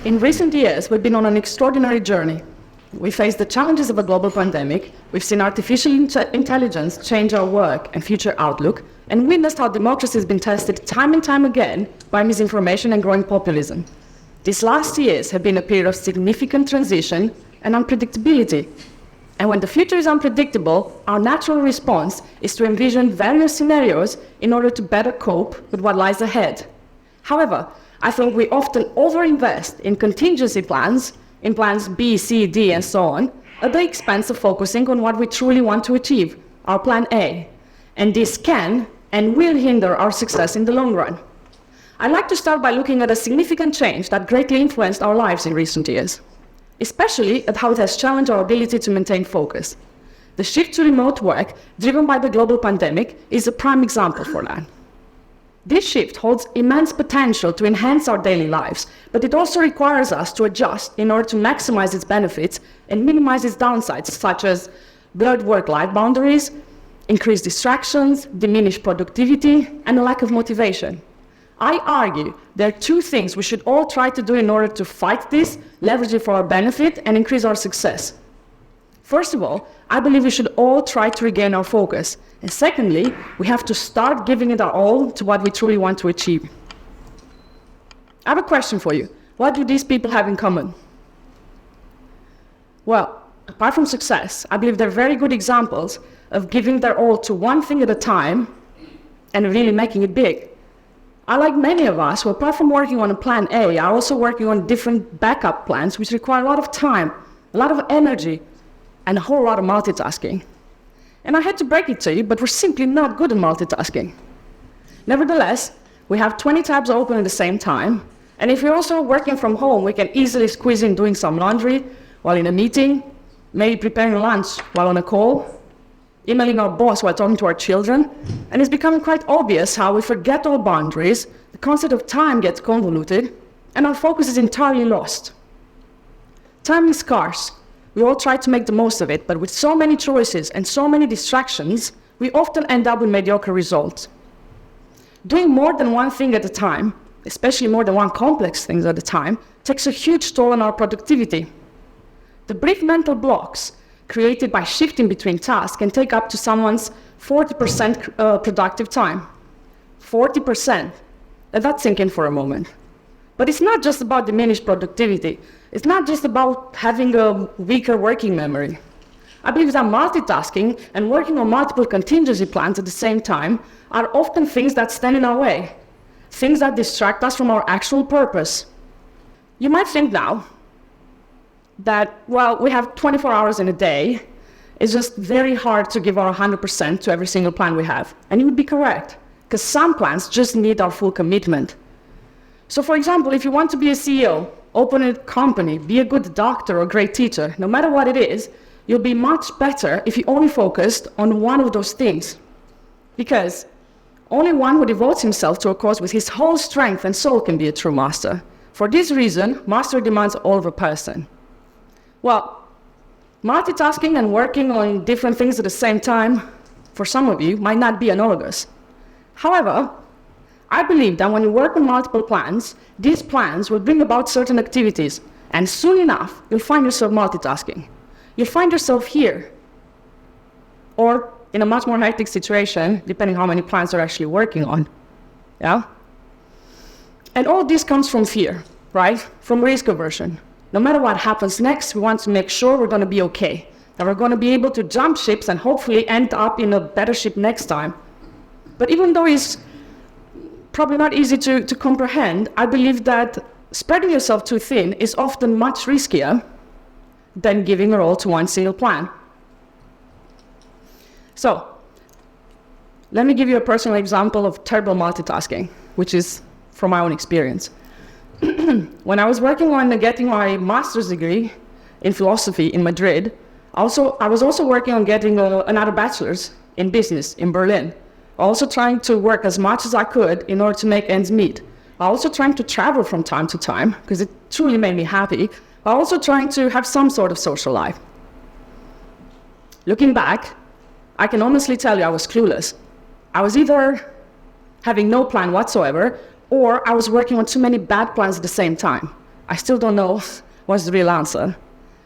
In recent years, we've been on an extraordinary journey. We faced the challenges of a global pandemic, we've seen artificial intelligence change our work and future outlook, and witnessed how democracy has been tested time and time again by misinformation and growing populism. These last years have been a period of significant transition and unpredictability. And when the future is unpredictable, our natural response is to envision various scenarios in order to better cope with what lies ahead. However, I think we often overinvest in contingency plans, in plans B, C, D, and so on, at the expense of focusing on what we truly want to achieve, our plan A. And this can and will hinder our success in the long run. I'd like to start by looking at a significant change that greatly influenced our lives in recent years, especially at how it has challenged our ability to maintain focus. The shift to remote work, driven by the global pandemic, is a prime example for that. This shift holds immense potential to enhance our daily lives, but it also requires us to adjust in order to maximize its benefits and minimize its downsides, such as blurred work-life boundaries, increased distractions, diminished productivity, and a lack of motivation. I argue there are two things we should all try to do in order to fight this, leverage it for our benefit, and increase our success. First of all, I believe we should all try to regain our focus. And secondly, we have to start giving it our all to what we truly want to achieve. I have a question for you. What do these people have in common? Well, apart from success, I believe they're very good examples of giving their all to one thing at a time and really making it big. Unlike many of us who, apart from working on a plan A, are also working on different backup plans which require a lot of time, a lot of energy, and a whole lot of multitasking. And I had to break it to you, but we're simply not good at multitasking. Nevertheless, we have 20 tabs open at the same time, and if we're also working from home, we can easily squeeze in doing some laundry while in a meeting, maybe preparing lunch while on a call, emailing our boss while talking to our children, and it's becoming quite obvious how we forget all boundaries, the concept of time gets convoluted, and our focus is entirely lost. Time is scarce. We all try to make the most of it, but with so many choices and so many distractions, we often end up with mediocre results. Doing more than one thing at a time, especially more than one complex thing at a time, takes a huge toll on our productivity. The brief mental blocks created by shifting between tasks can take up to someone's 40% productive time. 40%. Let that sink in for a moment. But it's not just about diminished productivity. It's not just about having a weaker working memory. I believe that multitasking and working on multiple contingency plans at the same time are often things that stand in our way, things that distract us from our actual purpose. You might think now that, well, we have 24 hours in a day. It's just very hard to give our 100% to every single plan we have. And you would be correct, because some plans just need our full commitment. So for example, if you want to be a CEO, open a company, be a good doctor or a great teacher, no matter what it is, you'll be much better if you only focused on one of those things. Because only one who devotes himself to a cause with his whole strength and soul can be a true master. For this reason, mastery demands all of a person. Well, multitasking and working on different things at the same time, for some of you, might not be analogous. However, I believe that when you work on multiple plans, these plans will bring about certain activities, and soon enough, you'll find yourself multitasking. You'll find yourself here, or in a much more hectic situation, depending how many plans you're actually working on. Yeah? And all this comes from fear, right? From risk aversion. No matter what happens next, we want to make sure we're going to be okay, that we're going to be able to jump ships and hopefully end up in a better ship next time. But even though it's probably not easy to comprehend, I believe that spreading yourself too thin is often much riskier than giving your all to one single plan. So, let me give you a personal example of terrible multitasking, which is from my own experience. When I was working on getting my master's degree in philosophy in Madrid, I was also working on getting another bachelor's in business in Berlin. Also trying to work as much as I could in order to make ends meet. Also trying to travel from time to time, because it truly made me happy. Also trying to have some sort of social life. Looking back, I can honestly tell you I was clueless. I was either having no plan whatsoever, or I was working on too many bad plans at the same time. I still don't know what's the real answer.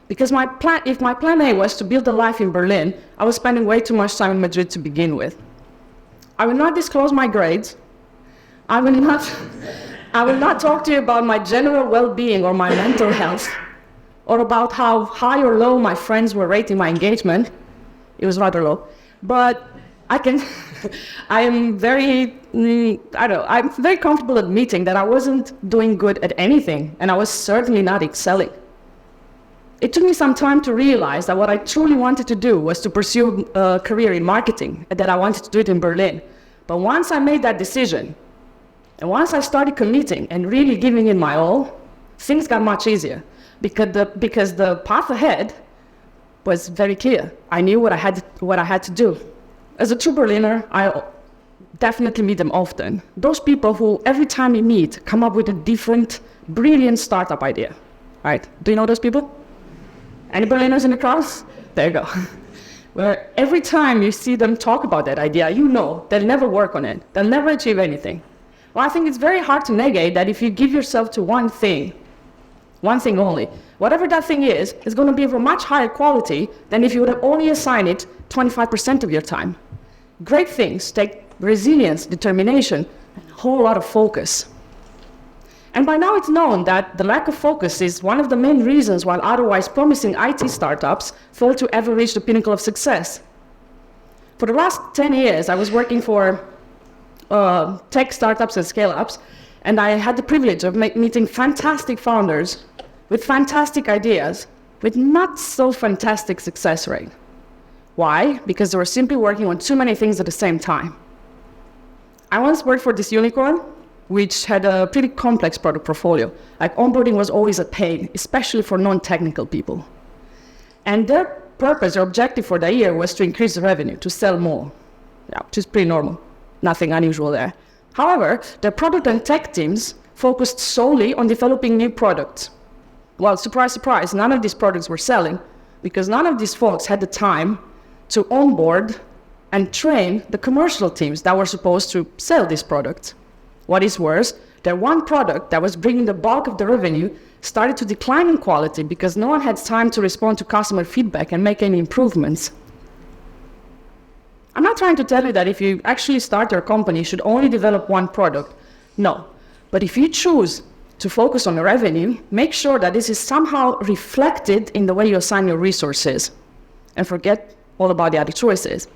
Because if my plan A was to build a life in Berlin, I was spending way too much time in Madrid to begin with. I will not disclose my grades. I will not talk to you about my general well-being or my mental health, or about how high or low my friends were rating my engagement. It was rather low. But I'm very comfortable admitting that I wasn't doing good at anything, and I was certainly not excelling. It took me some time to realize that what I truly wanted to do was to pursue a career in marketing, and that I wanted to do it in Berlin. But once I made that decision, and once I started committing and really giving it my all, things got much easier, because the path ahead was very clear. I knew what I had to do. As a true Berliner, I definitely meet them often. Those people who, every time you meet, come up with a different, brilliant startup idea. Right? Do you know those people? Any Berliners in the class? There you go. Where every time you see them talk about that idea, you know they'll never work on it. They'll never achieve anything. Well, I think it's very hard to negate that if you give yourself to one thing only, whatever that thing is going to be of a much higher quality than if you would have only assigned it 25% of your time. Great things take resilience, determination, and a whole lot of focus. And by now it's known that the lack of focus is one of the main reasons why otherwise promising IT startups fail to ever reach the pinnacle of success. For the last 10 years, I was working for tech startups and scale-ups, and I had the privilege of meeting fantastic founders with fantastic ideas, with not so fantastic success rate. Why? Because they were simply working on too many things at the same time. I once worked for this unicorn, which had a pretty complex product portfolio. Like, onboarding was always a pain, especially for non-technical people. And their purpose, their objective for the year was to increase the revenue, to sell more. Yeah, which is pretty normal. Nothing unusual there. However, the product and tech teams focused solely on developing new products. Well, surprise, surprise, none of these products were selling, because none of these folks had the time to onboard and train the commercial teams that were supposed to sell these products. What is worse, their one product that was bringing the bulk of the revenue started to decline in quality because no one had time to respond to customer feedback and make any improvements. I'm not trying to tell you that if you actually start your company, you should only develop one product. No. But if you choose to focus on the revenue, make sure that this is somehow reflected in the way you assign your resources, and forget all about the other choices.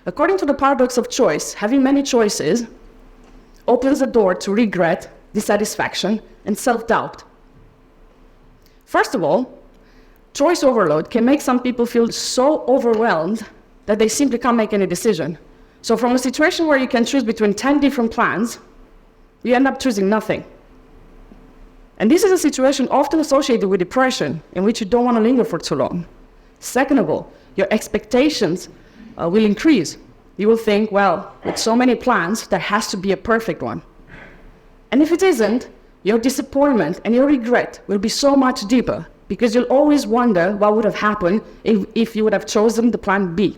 According to the paradox of choice, having many choices opens the door to regret, dissatisfaction, and self-doubt. First of all, choice overload can make some people feel so overwhelmed that they simply can't make any decision. So from a situation where you can choose between 10 different plans, you end up choosing nothing. And this is a situation often associated with depression, in which you don't want to linger for too long. Second of all, your expectations will increase. You will think, well, with so many plans, there has to be a perfect one. And if it isn't, your disappointment and your regret will be so much deeper, because you'll always wonder what would have happened if you would have chosen the plan B.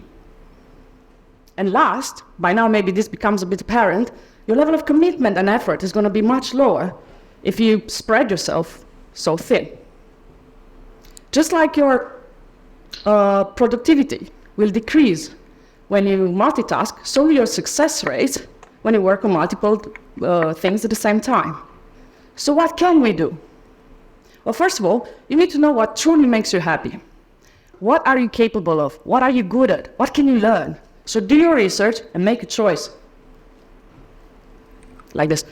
And last, by now maybe this becomes a bit apparent, your level of commitment and effort is going to be much lower if you spread yourself so thin. Just like your productivity will decrease when you multitask, so will your success rate when you work on multiple things at the same time. So what can we do? Well, first of all, you need to know what truly makes you happy. What are you capable of? What are you good at? What can you learn? So do your research and make a choice. Like this.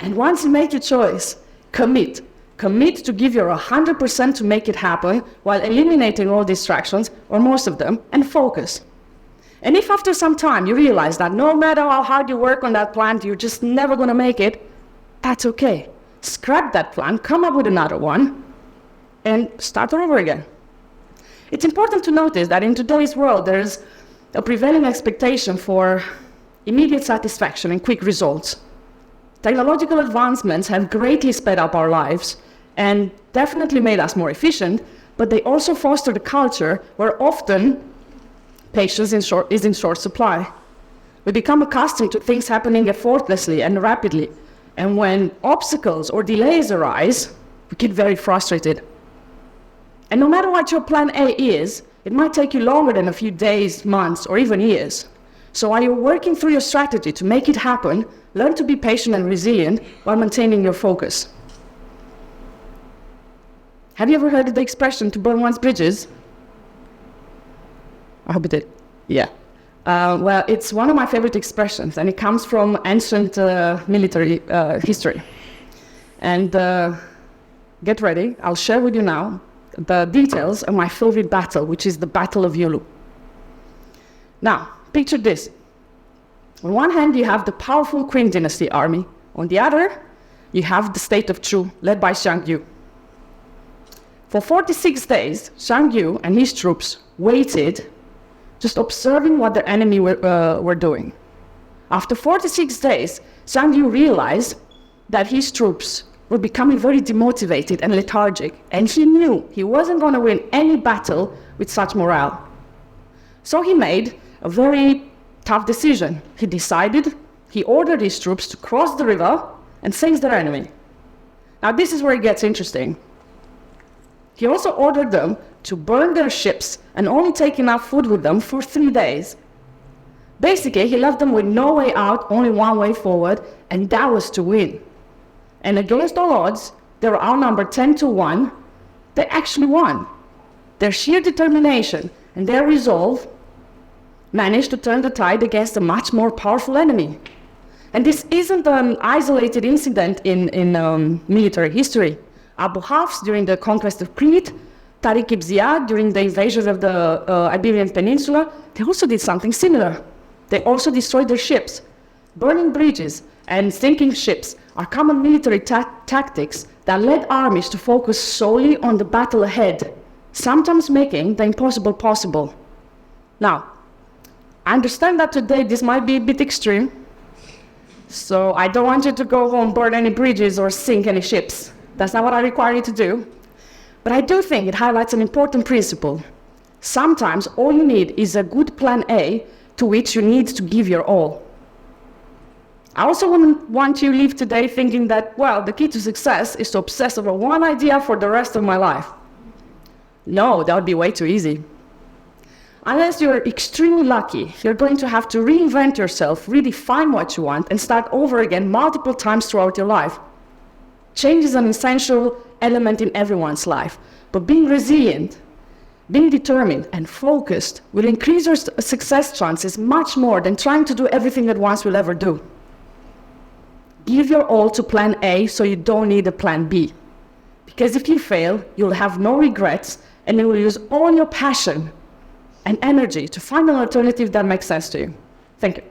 And once you make your choice, commit. Commit to give your 100% to make it happen while eliminating all distractions, or most of them, and focus. And if after some time you realize that no matter how hard you work on that plan, you're just never going to make it, that's okay. Scrap that plan, come up with another one, and start all over again. It's important to notice that in today's world, there's a prevailing expectation for immediate satisfaction and quick results. Technological advancements have greatly sped up our lives and definitely made us more efficient, but they also fostered a culture where often patience is in short supply. We become accustomed to things happening effortlessly and rapidly, and when obstacles or delays arise, We get very frustrated. And no matter what your plan A is, it might take you longer than a few days, months, or even years. So while you're working through your strategy to make it happen, learn to be patient and resilient while maintaining your focus. Have you ever heard of the expression to burn one's bridges? I hope you did. Yeah. Well, it's one of my favorite expressions, and it comes from ancient military history. And get ready, I'll share with you now the details of my favorite battle, which is the Battle of Yulu. Now, picture this. On one hand, you have the powerful Qin dynasty army. On the other, you have the state of Chu, led by Xiang Yu. For 46 days, Xiang Yu and his troops waited, just observing what their enemy were doing. After 46 days, Xiang Yu realized that his troops were becoming very demotivated and lethargic, and he knew he wasn't going to win any battle with such morale. So he made a very tough decision. He ordered his troops to cross the river and face their enemy. Now this is where it gets interesting. He also ordered them to burn their ships and only take enough food with them for 3 days. Basically, he left them with no way out, only one way forward, and that was to win. And against all odds, they were outnumbered 10-1. They actually won. Their sheer determination and their resolve managed to turn the tide against a much more powerful enemy. And this isn't an isolated incident in military history. Abu Hafs during the conquest of Crete, Tariq ibn Ziyad during the invasion of the Iberian Peninsula, they also did something similar. They also destroyed their ships. Burning bridges and sinking ships are common military tactics that led armies to focus solely on the battle ahead, sometimes making the impossible possible. Now, I understand that today this might be a bit extreme, so I don't want you to go home, burn any bridges or sink any ships. That's not what I require you to do. But I do think it highlights an important principle. Sometimes all you need is a good plan A to which you need to give your all. I also wouldn't want you to leave today thinking that, well, the key to success is to obsess over one idea for the rest of my life. No, that would be way too easy. Unless you're extremely lucky, you're going to have to reinvent yourself, redefine what you want, and start over again multiple times throughout your life. Change is an essential element in everyone's life, but being resilient, being determined and focused will increase your success chances much more than trying to do everything at once will ever do. Give your all to plan A so you don't need a plan B. Because if you fail, you'll have no regrets and you will use all your passion and energy to find an alternative that makes sense to you. Thank you.